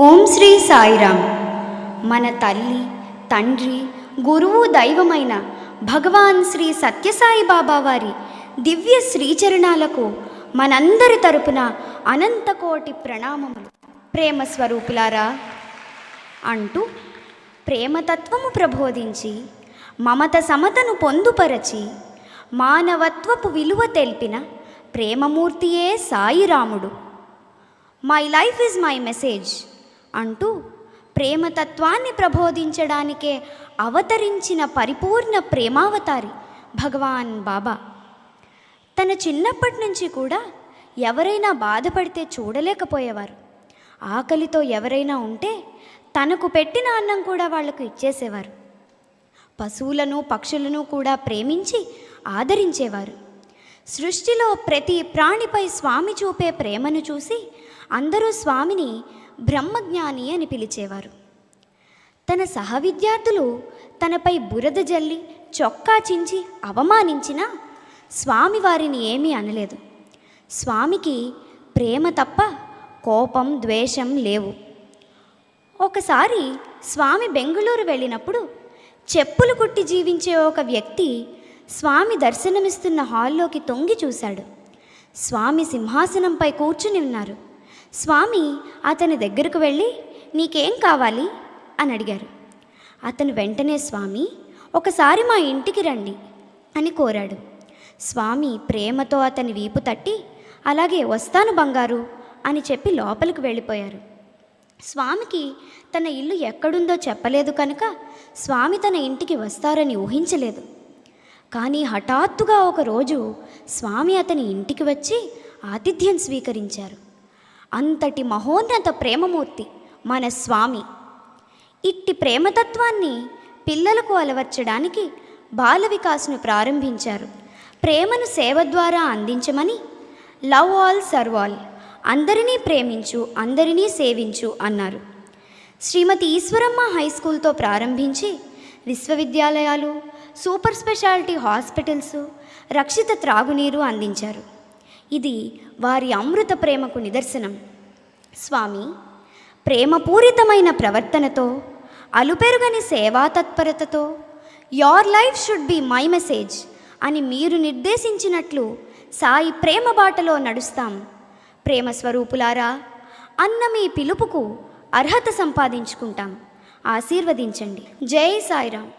ఓం శ్రీ సాయిరామ్. మన తల్లి, తండ్రి, గురువు, దైవమైన భగవాన్ శ్రీ సత్యసాయి బాబా వారి దివ్య శ్రీచరణాలకు మనందరి తరపున అనంతకోటి ప్రణామములు. ప్రేమ స్వరూపులారా అంటూ ప్రేమతత్వము ప్రబోధించి మమత సమతను పొందుపరచి మానవత్వపు విలువ తెల్పిన ప్రేమమూర్తియే సాయిరాముడు. My life is my message అంటూ ప్రేమతత్వాన్ని ప్రబోధించడానికే అవతరించిన పరిపూర్ణ ప్రేమావతారి భగవాన్ బాబా. తన చిన్నప్పటి నుంచి కూడా ఎవరైనా బాధపడితే చూడలేకపోయేవారు. ఆకలితో ఎవరైనా ఉంటే తనకు పెట్టిన అన్నం కూడా వాళ్లకు ఇచ్చేసేవారు. పశువులను, పక్షులను కూడా ప్రేమించి ఆదరించేవారు. సృష్టిలో ప్రతి ప్రాణిపై స్వామి చూపే ప్రేమను చూసి అందరూ స్వామిని బ్రహ్మజ్ఞాని అని పిలిచేవారు. తన సహవిద్యార్థులు తనపై బురద జల్లి చొక్కా చించి అవమానించినా స్వామి వారిని ఏమీ అనలేదు. స్వామికి ప్రేమ తప్ప కోపం, ద్వేషం లేవు. ఒకసారి స్వామి బెంగుళూరు వెళ్ళినప్పుడు చెప్పులు కుట్టి జీవించే ఒక వ్యక్తి స్వామి దర్శనమిస్తున్న హాల్లోకి తొంగి చూశాడు. స్వామి సింహాసనంపై కూర్చుని ఉన్నారు. స్వామి అతని దగ్గరకు వెళ్ళి, నీకేం కావాలి అని అడిగారు. అతను వెంటనే, స్వామి ఒకసారి మా ఇంటికి రండి అని కోరాడు. స్వామి ప్రేమతో అతని వీపు తట్టి, అలాగే వస్తాను బంగారు అని చెప్పి లోపలికి వెళ్ళిపోయారు. స్వామికి తన ఇల్లు ఎక్కడుందో చెప్పలేదు కనుక స్వామి తన ఇంటికి వస్తారని ఊహించలేదు. కానీ హఠాత్తుగా ఒకరోజు స్వామి అతని ఇంటికి వచ్చి ఆతిథ్యం స్వీకరించారు. అంతటి మహోన్నత ప్రేమమూర్తి మన స్వామి. ఇట్టి ప్రేమతత్వాన్ని పిల్లలకు అలవర్చడానికి బాల వికాస్ను ప్రారంభించారు. ప్రేమను సేవ ద్వారా అందించమని లవ్ ఆల్ సర్వ్ ఆల్, అందరినీ ప్రేమించు, అందరినీ సేవించు అన్నారు. శ్రీమతి ఈశ్వరమ్మ హై స్కూల్తో ప్రారంభించి విశ్వవిద్యాలయాలు, సూపర్ స్పెషాలిటీ హాస్పిటల్స్, రక్షిత త్రాగునీరు అందించారు. ఇది వారి అమృత ప్రేమకు నిదర్శనం. స్వామి ప్రేమపూరితమైన ప్రవర్తనతో, అలుపెరుగని సేవా తత్పరతతో your life should be my message అని మీరు నిర్దేశించినట్లు సాయి ప్రేమ బాటలో నడుస్తాం. ప్రేమ స్వరూపులారా, అన్న మీ పిలుపుకు అర్హత సంపాదించుకుంటాం. ఆశీర్వదించండి. జై సాయిరామ్.